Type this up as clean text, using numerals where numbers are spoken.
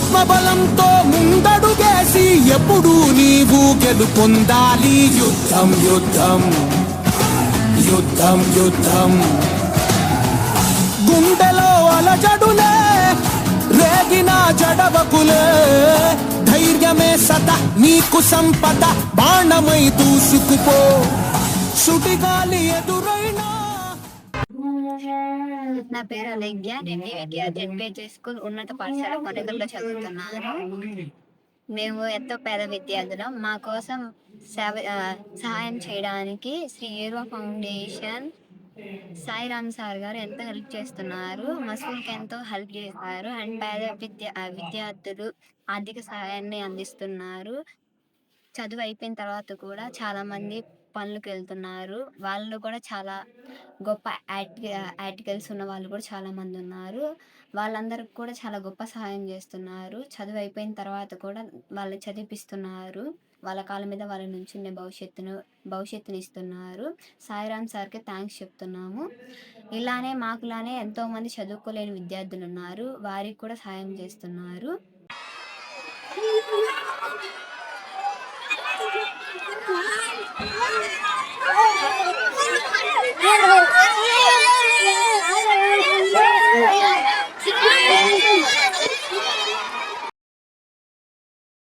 ఆత్మబలంతో ముందడుగేసి ఎప్పుడు నీవు గెలుపొందాలి. యుద్ధం యుద్ధం యుద్ధం యుద్ధం గుండెలో అలజడులే రేగిన జడవకులే. ధైర్యమే సత నీకు సంపద, బాణమై దూసుకుపో సుడిగాలి ఎదురైనా. నా పేరు అలెగ్య. నేను జెడ్పీహెచ్ స్కూల్ ఉన్నత పాఠశాల కొనగల్లో చదువుతున్నాను. మేము ఎంతో పేద విద్యార్థులం. మా కోసం సహాయం చేయడానికి శ్రీ ఏరువా ఫౌండేషన్ సాయిరామ్ సార్ గారు ఎంతో హెల్ప్ చేస్తున్నారు. మా స్కూల్కి ఎంతో హెల్ప్ చేస్తారు. అండ్ పేద విద్యార్థులు ఆర్థిక సహాయాన్ని అందిస్తున్నారు. చదువు అయిపోయిన తర్వాత కూడా చాలామంది పనులకు వెళ్తున్నారు. వాళ్ళు కూడా చాలా గొప్ప ఆర్టికల్స్ ఉన్న వాళ్ళు కూడా చాలామంది ఉన్నారు. వాళ్ళందరికి కూడా చాలా గొప్ప సహాయం చేస్తున్నారు. చదువు అయిపోయిన తర్వాత కూడా వాళ్ళు చదివిపిస్తున్నారు. వాళ్ళ కాళ్ళ మీద వాళ్ళ నుంచునే భవిష్యత్తుని ఇస్తున్నారు. సాయిరామ్ సార్కి థ్యాంక్స్ చెప్తున్నాము. ఇలానే మాకులానే ఎంతోమంది చదువుకోలేని విద్యార్థులు ఉన్నారు. వారికి కూడా సహాయం చేస్తున్నారు.